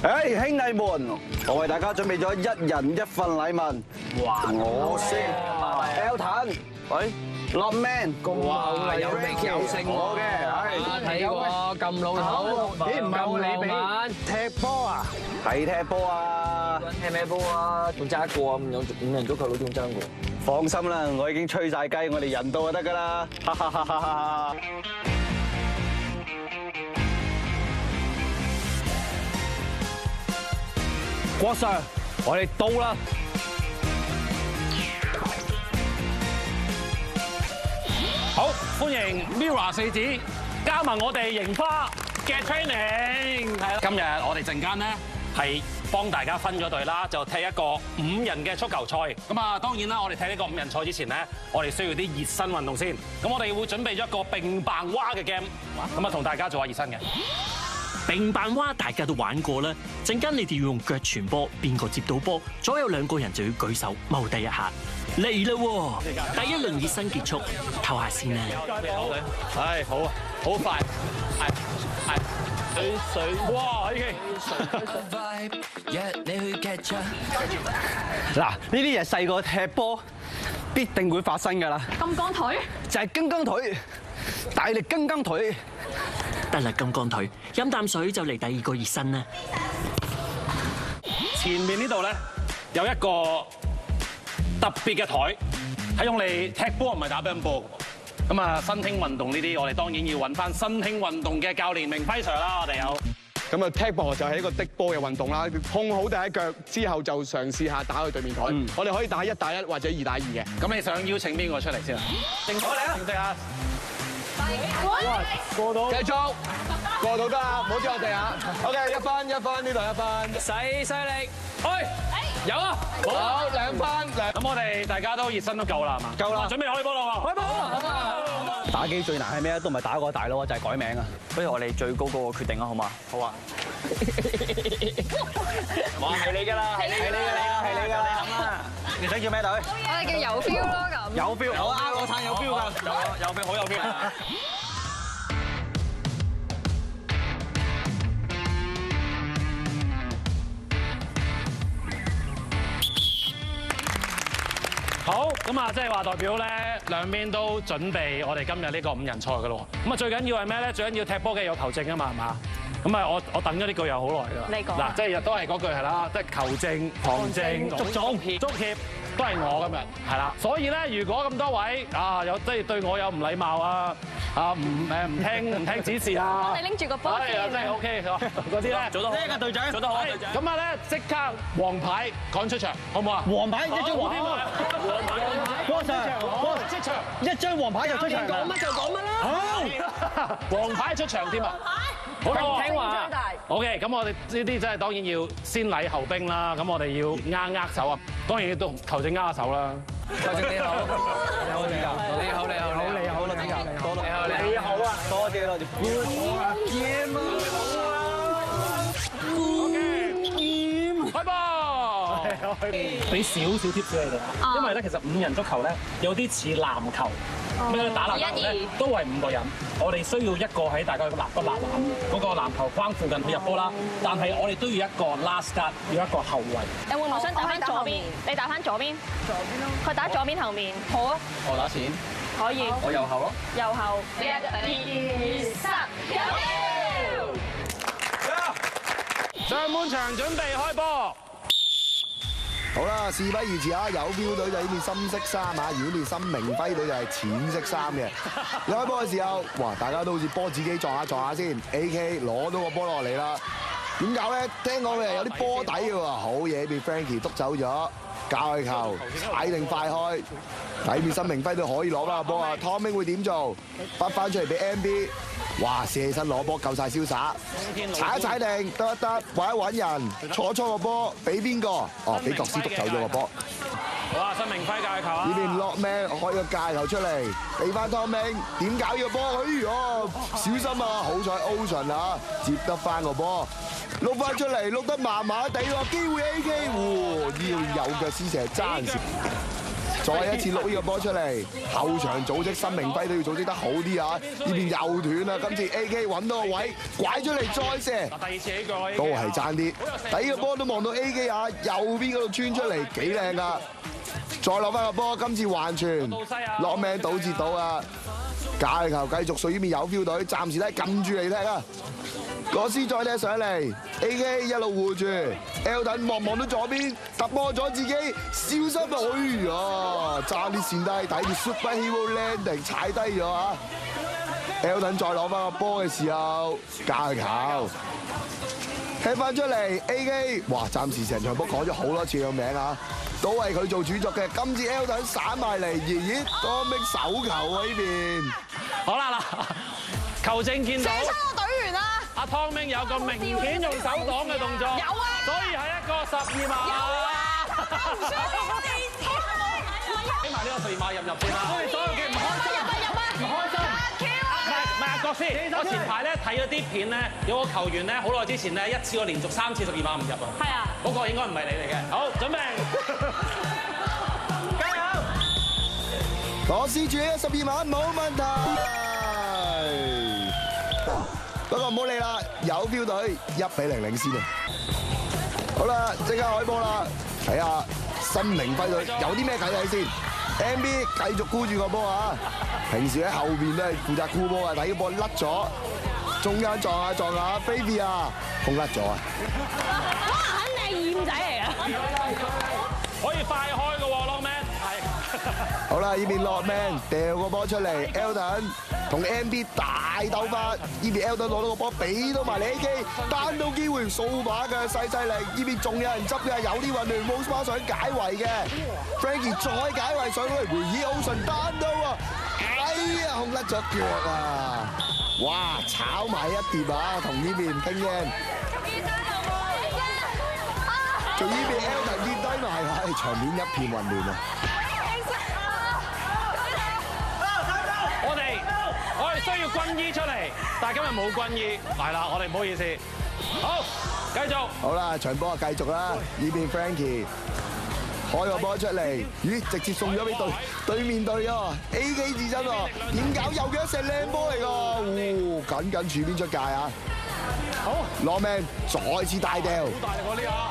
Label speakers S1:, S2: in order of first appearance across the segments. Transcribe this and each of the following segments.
S1: 誒，兄弟們，我為大家準備咗一人一份禮物。哇！我先 ，Elton，喂 ，Lockman，
S2: 哇，有名有姓
S1: 我嘅，
S2: 睇過咁老土，
S1: 咦唔係我你俾踢波啊？係踢波啊！
S2: 踢咩波啊？仲爭一個啊！五人足球都仲爭過。
S1: 放心啦，我已經吹晒雞，我哋人到就得㗎啦！哈哈哈哈哈！郭 Sir， 我哋到啦！
S3: 好，歡迎 Mirror 四子加盟我哋櫻花嘅 training。係啦，今日我哋陣間咧係幫大家分咗隊啦，就踢一個5人嘅足球賽。咁啊，當然啦，我哋踢呢個5人賽之前咧，我哋需要啲熱身運動先。咁我哋會準備咗一個並棒蛙嘅 game， 咁啊同大家做下熱身嘅。
S4: 並棒蛙大家都玩過啦，陣間你哋要用腳傳波，邊個接到波，左右2個人就要舉手踎低一下。嚟啦喎！第一輪熱身結束，唞下先啦。
S3: 係好啊，好快，係水，哇已經。
S1: 嗱，呢啲嘢細個踢波必定會發生㗎啦。
S5: 金剛腿
S1: 就係跟腿，大力跟腿。
S4: 得啦，金剛腿，飲啖水就嚟第2個熱身啦。
S3: 前面呢度咧有一個特別嘅台，係用嚟踢波，唔係打乒乓波嘅。咁啊，新興運動呢啲，我哋當然要揾翻新興運動嘅教練明輝 Sir 啦。我哋有
S6: 咁啊，踢波就係一個的波嘅運動啦。控好第一腳之後，就嘗試下打去對面台。我哋可以打1打1或者2打2嘅。
S3: 咁你想邀請邊個出嚟先啊？正台嚟啊！正式啊！
S6: 過到，繼續過到得啦，唔好跌落地下。OK， 1分，呢度1分。
S3: 細力，有啊，
S6: 好2分。
S3: 咁我哋大家都熱身都夠啦，係嘛？
S1: 夠啦
S3: 準備開波啦喎！開波！
S1: 打機最難係咩啊？都唔係打個大佬啊，就係改名啊！
S2: 不如我哋最高嗰個決定啊，好嘛？好啊。哇，係你㗎啦，係你㗎啦，你諗啊！
S1: 你想叫咩隊？
S5: 我哋叫有 feel 咯咁。
S1: 有 feel，有啊！我撐有 feel 㗎。
S3: 有 feel， 好有 feel。好，咁啊，即係話代表咧，兩邊都準備我哋今日呢個5人賽㗎咯。咁啊，最緊要係咩咧？最緊要踢波嘅有球證啊嘛，係嘛？咁啊，我等咗呢句又好耐㗎啦。
S5: 你講
S3: 嗱，即係都係嗰句係啦，即係球證、旁證、足協都係我今日係啦。所以咧，如果咁多位啊有即係對我有唔禮貌啊唔聽指示啊，
S5: 你拎住個波先。
S3: 係啊，真係 OK 嗰啲咧做得好。呢個隊長做得好。咁啊咧，即刻黃牌趕出場，好唔好啊？
S1: 黃牌一張黃牌，郭 Sir，
S3: 即場
S1: 一張黃牌就出場。
S5: 講乜就講乜啦。
S3: 黃牌出場添啊！好啦，聽話。OK， 咁我哋呢啲真係當然要先禮後兵啦。咁我哋要握手啊，當然都球證握下手啦。球證你好，你好，你好，你好，你好，你好，你好，你好啊，多謝多謝。開波！俾少少 tips 你哋，因為咧其實5人足球咧有啲似籃球，咩打籃球咧都係5個人，我哋需要一個喺大家個籃嗰個籃球框附近去入波啦，但係我哋都要一個 last guard，要一個後衞。
S5: 你會唔會想打翻左邊？你打翻左邊。左邊咯。佢打左邊後面。好啊。
S2: 我打前，
S5: 可以。
S2: 我右後咯。
S5: 右後。1、2、3，
S3: 上半場準備開波。
S7: 好啦，事不宜遲啊！有 feel 隊就呢件深色衫啊，而呢件新明輝隊就係淺色衫嘅。一開波嘅時候，哇！大家都好似波子機撞下先 ，AK 攞到個波落嚟啦。點搞咧？聽講佢係有啲波底嘅喎，好嘢俾 Frankie 督走咗，教佢球，踩定快開。睇面新明輝隊可以攞翻個波啊 ！Tommy 會點做？拔翻出嚟俾 MB。哇！射身攞波夠晒瀟灑，踩一踩定，得，揾一揾人，錯個波，俾邊個？哦，俾國師督走咗個波。
S3: 好啊，新明輝界球啊！
S7: 呢邊落命開個界球出嚟，俾翻湯明，點搞呢個波？哎呀，小心啊！好彩 Ocean 啊，接得翻個波，碌翻出嚟，碌得麻麻地喎，機會 AK，要有腳先射爭少。再一次碌呢個波出嚟，後場組織新明輝都要組織得好啲啊！呢邊又斷啦，今次 AK 揾到個位，拐出嚟再射，
S3: 第二次起腳啦，
S7: 都係爭啲。第一個波都望到 AK 啊，右邊嗰度穿出嚟幾靚噶。再攞翻個波，今次橫傳，落命堵截到啊！假球繼續屬於邊有 feel 隊，暫時都係撳住嚟踢啊！羅斯再踢上嚟 ，AK 一路護住 ，Elton 望到左邊突破咗自己，小心啊！哎呀，爭啲線低，抵住 Super Hero Landing 踩低咗啊 ！Elton 再攞翻個波嘅時候，假球踢翻出嚟 ，AK 哇！暫時成場波講咗好多次個名啊！都係佢做主作嘅，今次 Elton 散埋嚟，咦多兵手球啊呢邊。
S3: 好啦嗱，球證見到。阿湯明有個明顯用手擋嘅動作，有啊，所以係一個12碼。有啊，唔需要俾埋呢個12碼入先啦。我哋所有嘅唔開心，唔開心。唔係阿國師，我前排咧睇咗啲片咧，有個球員咧好耐之前咧一次過連續3次12碼唔入啊。係啊，嗰個應該唔係你嚟嘅。好，準備，加油！
S7: 羅斯住呢個12碼冇問題。不過唔好理啦，有 feel 隊1比0領先啊！好啦，即刻開波啦，睇下新明輝隊有啲咩計仔先。MB 繼續箍住個波啊！平時喺後邊都係負責箍波啊，睇個波甩咗，中間撞下，菲比啊，控甩咗啊！
S5: 哇，肯定係燕仔嚟啊！
S3: 可以快開嘅喎 ，Lockman 係。
S7: 好啦，呢邊 Lockman 掉個波出嚟 ，Elton 同 MB 大鬥法，呢邊 Elton 攞到個波，俾到埋你 AK， 單刀機會掃把嘅細犀利，呢邊仲有人執嘅，有啲混亂 ，Rosebud 想解圍嘅 ，Frankie 再解圍上去，回耳好順單刀啊！哎呀，控甩咗腳啊！哇，炒埋一碟啊，同呢邊拼嘅。仲呢邊 Elton 跌低埋，唉，場面一片混亂啊！
S3: 我哋需要軍醫出嚟，但係今日冇軍醫，係啦，我哋唔好意思。好，繼續。好
S7: 啦，場波啊繼續啦，呢邊 Frankie 開個波出嚟，咦，直接送咗俾對面隊啊 ！AK 自身喎，點搞又嘅一射靚波嚟㗎，緊住邊出界啊！好，攞命再次大掉，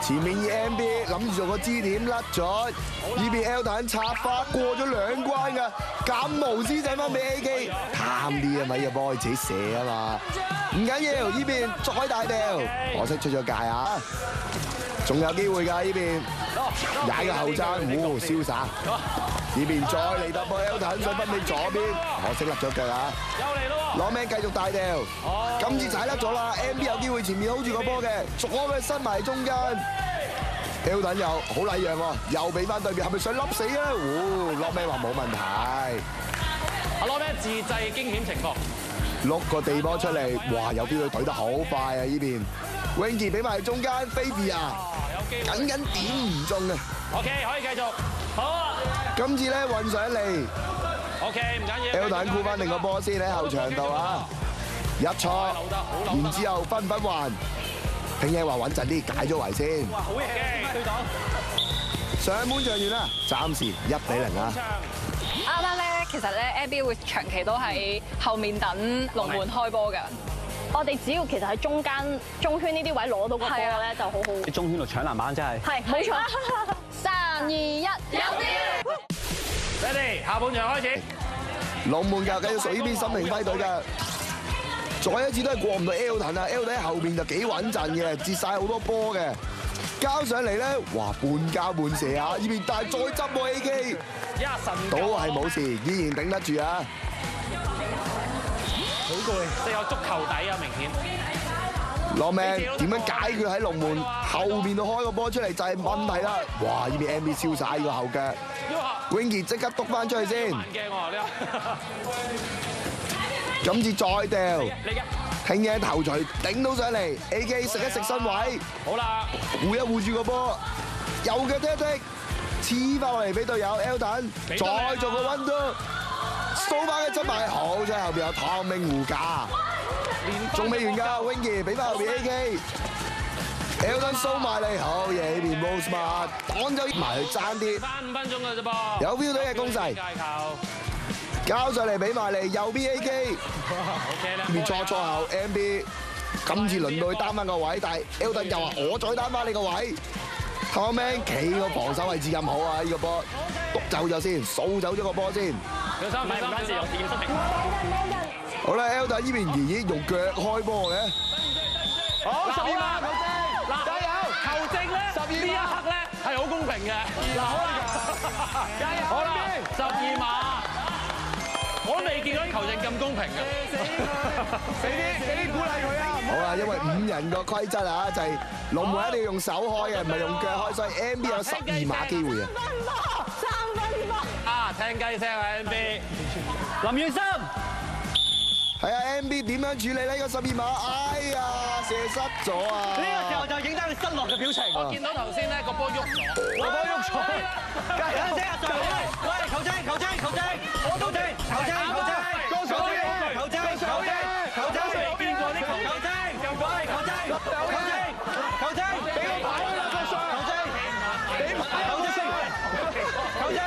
S7: 前面以 MB 諗住做個支點甩咗，呢邊 Elton 插花過咗2關㗎，咁無私仔翻俾 AK， 貪啲啊咪個波自己射啊嘛，唔緊要，呢邊再大掉，可惜出咗界啊，仲有機會㗎呢邊，踩個後踭，瀟灑。呢邊再嚟突破 Elton 想分俾左邊，可惜甩咗腳啊！
S3: 又嚟咯喎！
S7: 攞命繼續大掉，今次踩甩咗啦 ，MB 有機會前面 hold 住個波嘅，左嘅伸埋中間 ，Elton 又好禮讓喎，又俾翻對面，係咪想笠死啊？攞命話冇問題，
S3: 阿攞命自製驚險情況，
S7: 碌個地波出嚟，哇！有邊隊懟得好快啊！呢邊 Winky 俾埋中間 ，Baby 啊，緊點唔中啊
S3: ！OK 可以繼續，好啊！
S7: 今次咧運上嚟
S3: ，OK 唔緊要
S7: ，Elton 箍翻定個波先喺後場度啊！一錯，然之後分還，拼嘢話穩陣啲，解咗圍先。
S3: 哇，好嘢，隊長！
S7: 上半場完啦，暫時1比0啊！
S8: 啱啱咧，其實咧 MB 會長期都喺後面等龍門開波㗎。
S5: 我哋只要其實喺中圈呢啲位攞到個波咧，就好好。
S2: 喺中圈度搶籃板真係。
S5: 係，冇錯。3、2、1，有啲。
S3: Ready， 下半場開始。
S7: 龍門球繼續屬於邊新明輝隊㗎，再一次都係過唔到 Elton 啊 ！Elton 喺後邊就幾穩陣嘅，截晒好多波嘅，交上嚟咧，哇半交半射啊！呢邊但係再執喎 AK， 都係冇事，依然頂得住啊！
S3: 好攰，即係有足球底啊，明顯。
S7: 攞命點樣解決喺龍門後邊度開個波出嚟就係問題啦！哇！呢邊 MB 燒晒個後腳 ，Winky 即刻篤翻出去先。
S3: 慢鏡喎呢個。
S7: 今次再掉，拼嘢頭槌頂到上嚟 ，AK 食一食身位。
S3: 好啦，
S7: 護一護住個波，右腳踢一踢，黐翻落嚟俾隊友 Elton， 再做個溫度，掃把嘅執埋，好在後邊有湯明護駕。仲未完㗎 ，Winky 俾翻後邊 AK， Elton 掃埋嚟，好嘢！呢邊 Rosemar 擋咗埋去爭啲，
S3: 翻5分鐘嘅啫噃。
S7: 有 feel 隊嘅攻勢，交上嚟俾埋嚟右邊 AK， 呢邊錯後 MB， 今次輪到佢擔翻個位，但係 Elton 又話我再擔翻你個位。Tommy 企個防守位置咁好啊！呢個波篤走咗先，掃走咗個波先。
S2: 小心，唔關事，用自己失平。
S7: 好啦 ，Elton 呢邊爺用腳開波嘅。
S6: 好，12碼，
S3: 嗱，
S6: 加油！
S3: 球證咧，呢一刻咧係好公平嘅。嗱，好啦，
S6: 加油！
S3: 好啦，12碼，我都未見過啲球證咁公平嘅。
S6: 俾啲鼓勵佢啊！
S7: 好啦，因為5人個規則啊，就係龍門一定要用手開嘅，唔係用腳開，所以 MB 有12碼機會啊。
S3: 啊，聽雞聲啊 MB，
S2: 林遠心。
S7: 係啊 ，MB 點樣處理呢個12碼？哎呀，射失咗啊！
S2: 呢個時候就影得佢失落嘅表情。
S3: 我見到頭先咧個波喐咗，
S2: 個波喐咗。加油！等陣阿 Sir，喂，球證，我都證，球證，
S6: 高手啲，
S2: 球證，未見過啲球證，俾個牌啦，高手，俾牌，球證。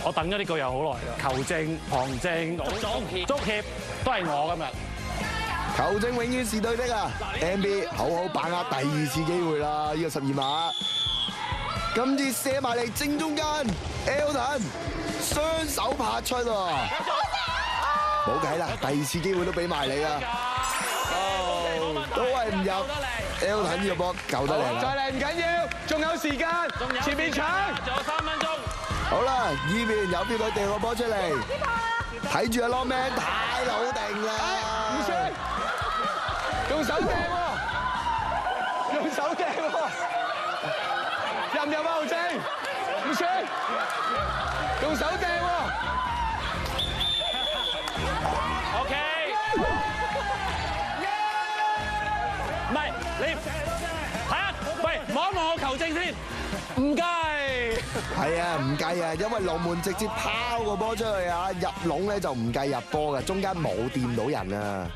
S3: 我等咗呢句又好耐啦。球證、旁證、足協都係我今日。
S7: 球證永遠是對的啊 ！MB 好好把握第2次機會啦，呢個12碼，今次射埋嚟正中間 ，Elton 雙手拍出喎，冇計啦，第2次機會都俾埋你啊！都係唔入 ，Elton 呢個波救得嚟啦！
S6: 再嚟唔緊要，仲有時間，前面搶，
S3: 仲有3分鐘。
S7: 好啦，呢邊有邊隊掟個波出嚟，睇住阿 Longman 太老定啦，
S6: 唔算，用手掟喎，入唔入啊？豪正，唔算，用手掟喎。
S3: OK， 唔係你睇下，喂，望一望我球證先，唔計。
S7: 係啊，唔計啊，因為龍門直接拋個波出去啊，入籠咧就唔計入波嘅，中間冇掂到人啊。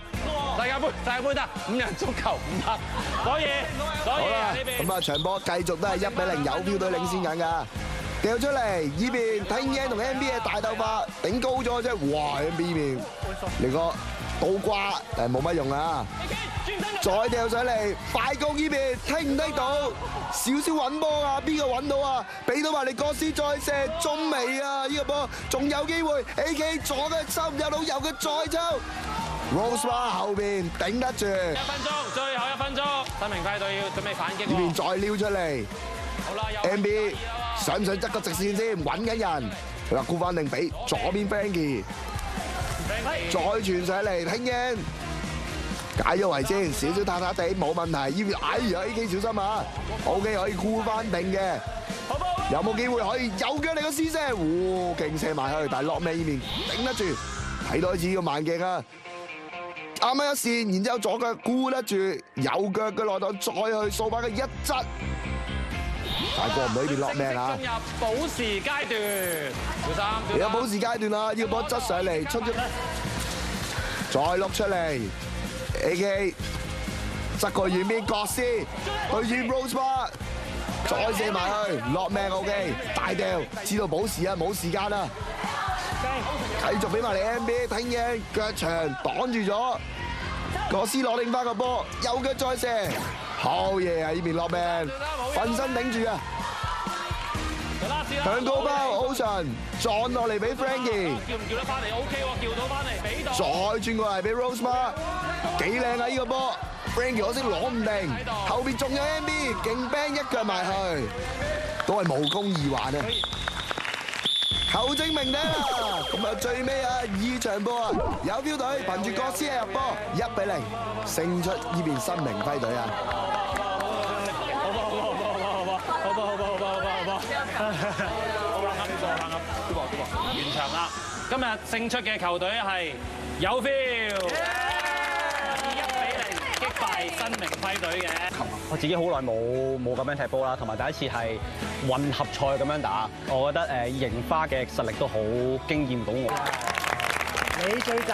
S3: 世界盃得5人足球唔得，所以
S7: 好啦
S3: 呢邊
S7: 咁啊場波繼續都係1-0，有標隊領先緊㗎。掉出嚟，呢邊聽英同 NBA 嘅大鬥法，頂高咗啫，哇 NBA 面嚟個倒掛，但係冇乜用啊。再掉上嚟，快攻呢邊聽唔聽到？少少揾波啊，邊個揾到啊？俾到埋你哥斯再射，中未啊？呢個波仲有機會 ，AK 左嘅抽唔入到，右嘅再抽。Rosemar 後邊頂得住
S3: ，1分鐘，最後1分鐘，新明快隊要準備反擊。
S7: 呢邊再撩出嚟。
S3: 好啦
S7: MB 想唔想執個直線先？揾緊人，嗱顧翻定俾左邊 Frankie， 再傳上嚟聽英，解咗圍先，少少塌塌地冇問題。呢邊哎呀 AK 小心啊 ，OK 可以顧翻定嘅，有冇機會可以右腳嚟個試射？哇勁射埋去，但係落尾呢邊頂得住，睇多次個慢鏡啊！啱啱一線，然之後左腳顧得住，右腳嘅內檔再去掃把嘅一側。但係過唔到呢邊落命啊！
S3: 進入補時階段，小三。
S7: 有補時階段啦，要波側上嚟，出咗，再碌出嚟 ，AK 側個遠邊國師對住 Rosemar， 再射埋去，落命 OK， 大掉，知道補時啊，冇時間啦，繼續俾埋你 NBA 聽嘅腳長擋住咗，國師攞定翻個波，右腳再射。好嘢啊！呢邊落命，瞓身頂住啊！向高包 Ocean 撞落嚟俾 Frankie，
S3: 叫唔叫得翻嚟 ？OK 喎，叫到翻嚟，俾到。
S7: 再轉過嚟俾 Rosemar， 幾靚啊！呢個波 ，Frankie 可惜攞唔定，後邊仲有 MB 勁 bang 一腳埋去，都係無功而還啊！球證明頂啦，咁啊最尾啊2場波啊，有標隊憑住國師入波1-0勝出呢邊新明輝隊啊！
S3: 完場啦！今日勝出嘅球隊係有 feel， 1-0擊敗新明輝隊嘅。
S2: 我自己好耐冇咁樣踢波啦，同埋第一次係混合賽咁樣打，我覺得櫻花嘅實力都好驚豔到我。
S9: 你最讚。